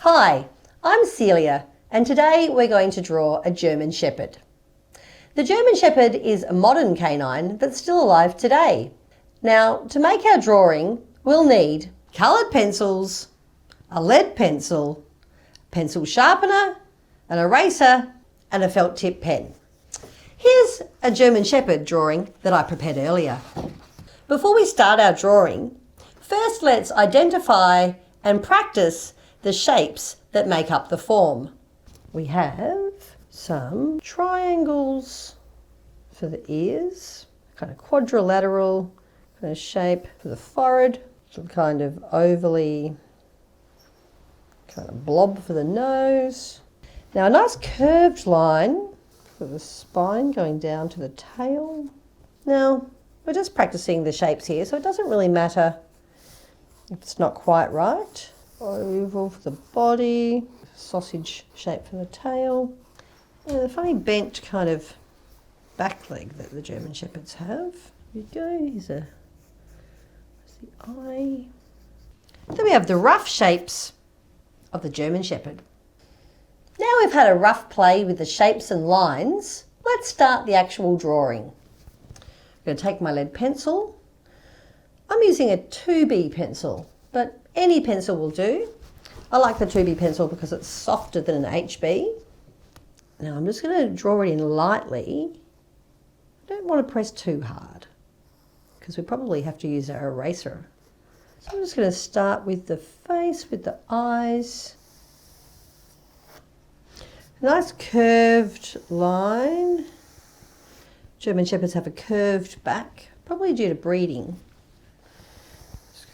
Hi, I'm Celia, and today we're going to draw a German Shepherd. The German Shepherd is a modern canine that's still alive today. Now, to make our drawing, we'll need coloured pencils, a lead pencil, pencil sharpener, an eraser, and a felt tip pen. Here's a German Shepherd drawing that I prepared earlier. Before we start our drawing, first let's identify and practice the shapes that make up the form. We have some triangles for the ears, kind of quadrilateral kind of shape for the forehead, some kind of ovally kind of blob for the nose. Now a nice curved line for the spine going down to the tail. Now we're just practicing the shapes here, so it doesn't really matter if it's not quite right. Oval for the body, sausage shape for the tail, and the funny bent kind of back leg that the German Shepherds have. Here we go, here's the eye. Then we have the rough shapes of the German Shepherd. Now we've had a rough play with the shapes and lines, let's start the actual drawing. I'm going to take my lead pencil. I'm using a 2B pencil, but any pencil will do. I like the 2B pencil because it's softer than an HB. Now I'm just going to draw it in lightly. I don't want to press too hard because we probably have to use our eraser. So I'm just going to start with the face, with the eyes. Nice curved line. German Shepherds have a curved back, probably due to breeding.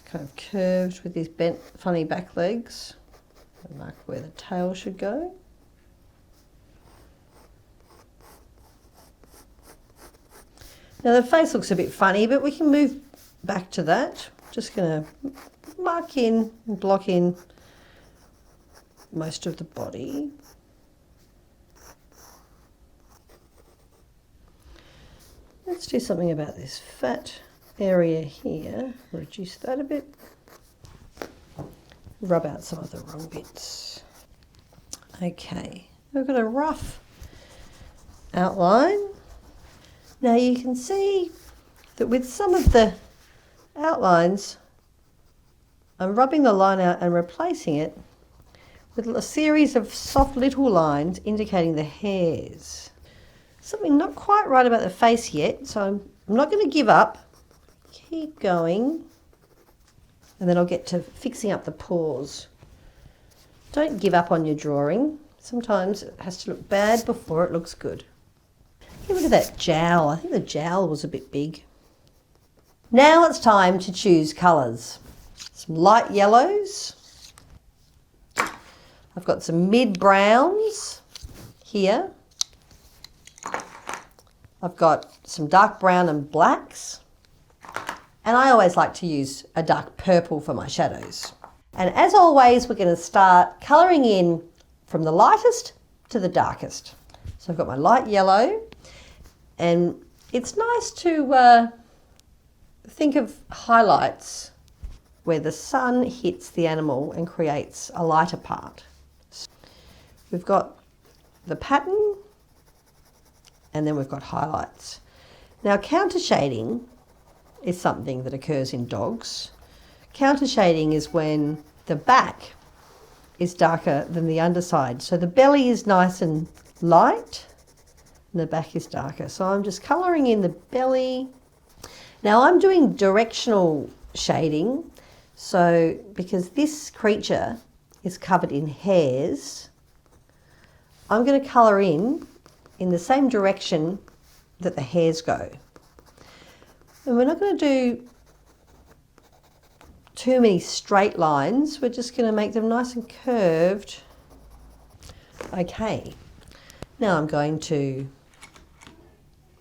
Kind of curved with these bent funny back legs. Mark where the tail should go. Now the face looks a bit funny, but we can move back to that. Just going to mark in and block in most of the body. Let's do something about this fat area here, reduce that a bit, rub out some of the wrong bits. Okay, we've got a rough outline. Now you can see that with some of the outlines, I'm rubbing the line out and replacing it with a series of soft little lines indicating the hairs. Something not quite right about the face yet, so I'm not going to give up. Keep going, and then I'll get to fixing up the paws. Don't give up on your drawing. Sometimes it has to look bad before it looks good. Get rid of that jowl. I think the jowl was a bit big. Now it's time to choose colours. Some light yellows. I've got some mid-browns here. I've got some dark brown and blacks. And I always like to use a dark purple for my shadows. And as always, we're going to start colouring in from the lightest to the darkest. So I've got my light yellow, and it's nice to think of highlights where the sun hits the animal and creates a lighter part. So we've got the pattern, and then we've got highlights. Now counter shading is something that occurs in dogs. Counter shading is when the back is darker than the underside. So the belly is nice and light and the back is darker. So I'm just colouring in the belly. Now I'm doing directional shading. So because this creature is covered in hairs, I'm going to colour in the same direction that the hairs go. And we're not going to do too many straight lines. We're just going to make them nice and curved. Okay, now I'm going to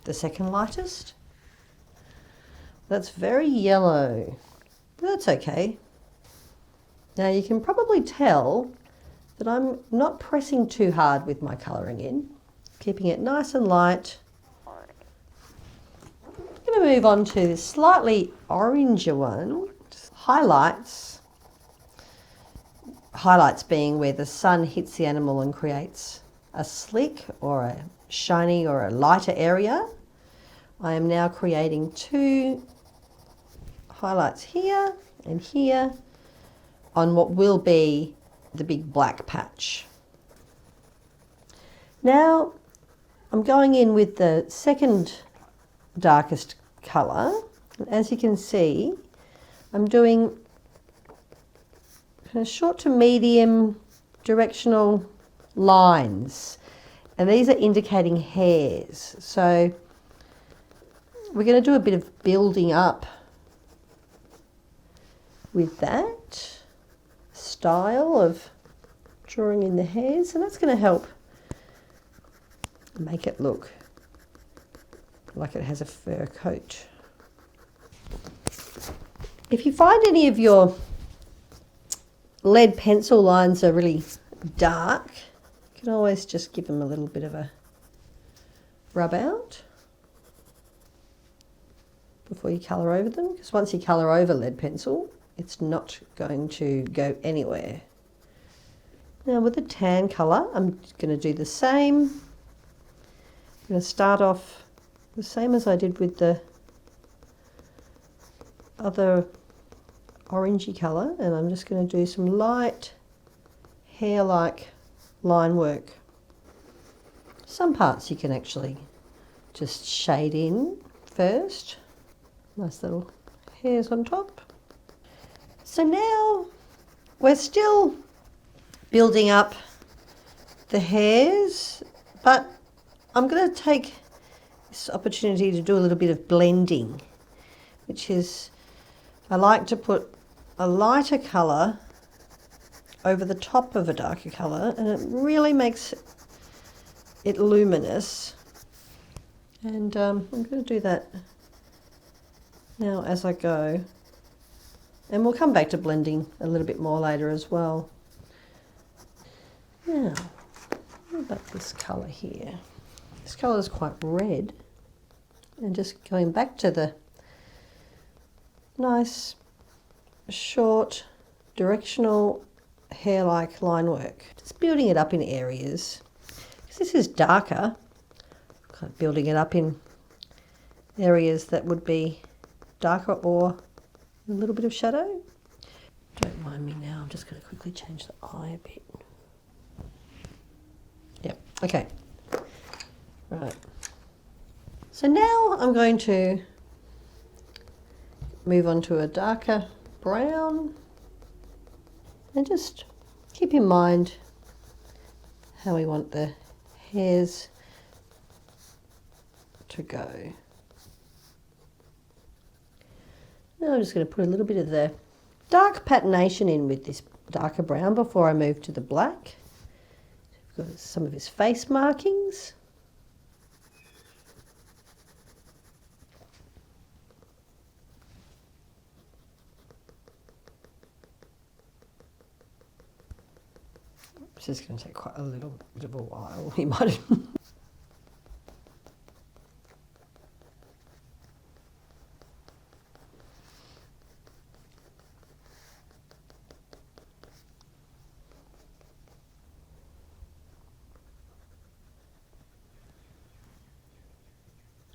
the second lightest. That's very yellow. That's okay. Now you can probably tell that I'm not pressing too hard with my colouring in, keeping it nice and light. I'm going to move on to the slightly oranger one, just highlights highlights being where the sun hits the animal and creates a slick or a shiny or a lighter area. I am now creating 2 highlights here and here on what will be the big black patch. Now I'm going in with the second darkest colour. As you can see, I'm doing short to medium directional lines, and these are indicating hairs. So we're going to do a bit of building up with that style of drawing in the hairs, and that's going to help make it look like it has a fur coat. If you find any of your lead pencil lines are really dark, you can always just give them a little bit of a rub out before you colour over them, because once you colour over lead pencil, it's not going to go anywhere. Now with the tan colour, I'm going to do the same. I'm going to start off the same as I did with the other orangey colour, and I'm just going to do some light hair-like line work. Some parts you can actually just shade in first. Nice little hairs on top. So now we're still building up the hairs, but I'm going to take this opportunity to do a little bit of blending, which is, I like to put a lighter colour over the top of a darker colour, and it really makes it luminous. And I'm going to do that now as I go, and we'll come back to blending a little bit more later as well. Now, what about this colour here? This colour is quite red, and just going back to the nice short directional hair-like line work, just building it up in areas, because this is darker, kind of building it up in areas that would be darker or a little bit of shadow. Don't mind me now, I'm just going to quickly change the eye a bit. Yep, okay. Right. So now I'm going to move on to a darker brown, and just keep in mind how we want the hairs to go. Now I'm just going to put a little bit of the dark patination in with this darker brown before I move to the black. We've got some of his face markings. This is going to take quite a little bit of a while. You might have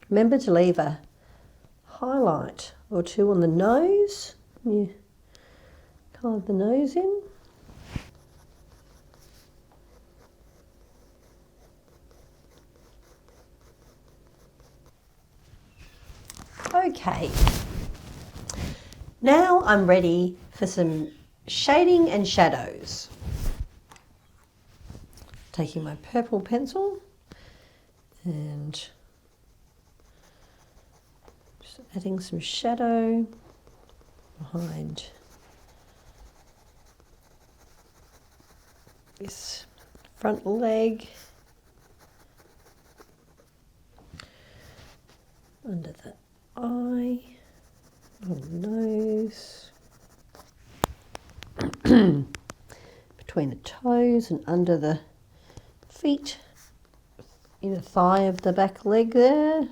remember to leave a highlight or two on the nose. You colour the nose in. Okay, now I'm ready for some shading and shadows. Taking my purple pencil and just adding some shadow behind this front leg, under the eye, on the nose, between the toes and under the feet, inner thigh of the back leg there.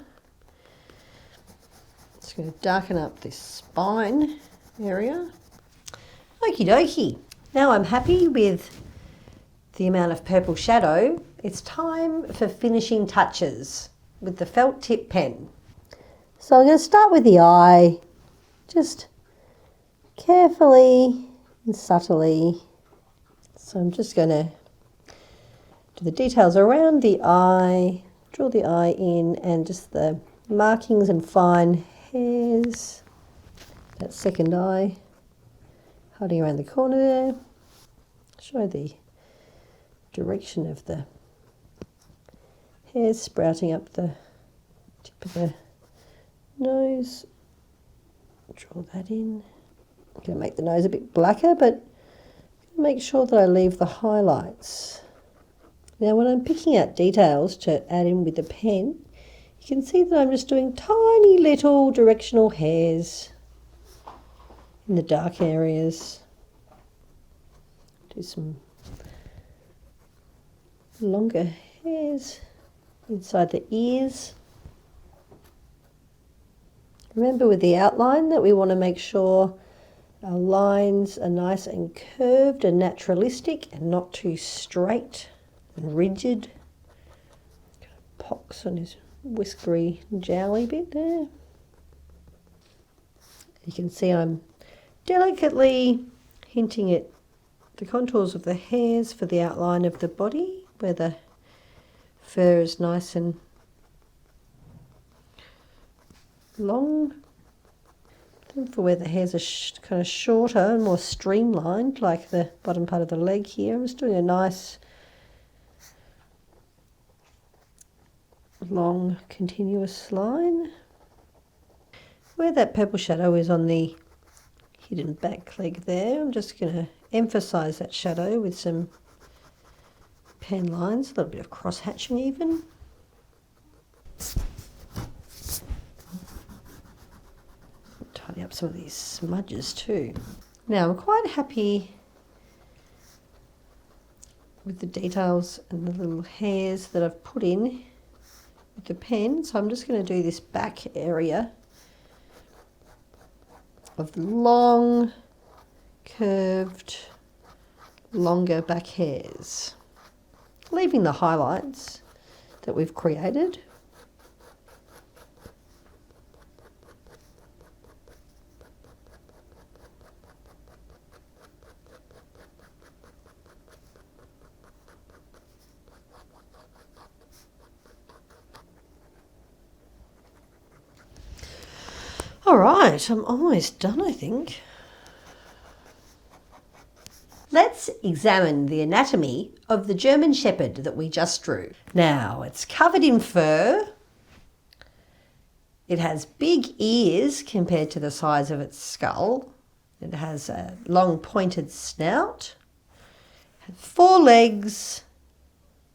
Just going to darken up this spine area. Okie dokie. Now I'm happy with the amount of purple shadow. It's time for finishing touches with the felt tip pen. So I'm going to start with the eye, just carefully and subtly. So I'm just going to do the details around the eye, draw the eye in, and just the markings and fine hairs. That second eye, hiding around the corner there. Show the direction of the hairs sprouting up the tip of the nose. Draw that in. I'm going to make the nose a bit blacker, but make sure that I leave the highlights. Now when I'm picking out details to add in with the pen, you can see that I'm just doing tiny little directional hairs in the dark areas. Do some longer hairs inside the ears. Remember with the outline that we want to make sure our lines are nice and curved and naturalistic and not too straight and rigid. Pox on his whiskery jowly bit there. You can see I'm delicately hinting at the contours of the hairs for the outline of the body, where the fur is nice and long. And for where the hairs are kind of shorter and more streamlined, like the bottom part of the leg here, I'm just doing a nice long continuous line. Where that purple shadow is on the hidden back leg there, I'm just going to emphasize that shadow with some pen lines, a little bit of cross hatching even. Tidy up some of these smudges too. Now I'm quite happy with the details and the little hairs that I've put in with the pen, so I'm just going to do this back area of long, curved, longer back hairs, leaving the highlights that we've created. All right, I'm almost done, I think. Let's examine the anatomy of the German Shepherd that we just drew. Now, it's covered in fur. It has big ears compared to the size of its skull. It has a long pointed snout. 4 legs.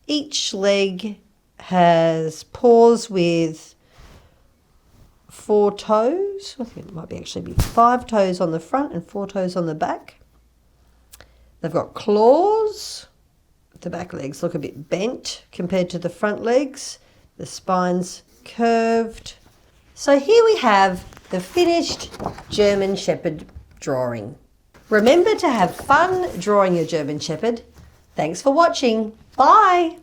Each leg has paws with 4 toes. I think it might actually be 5 toes on the front and 4 toes on the back. They've got claws. The back legs look a bit bent compared to the front legs. The spine's curved. So here we have the finished German Shepherd drawing. Remember to have fun drawing your German Shepherd. Thanks for watching. Bye.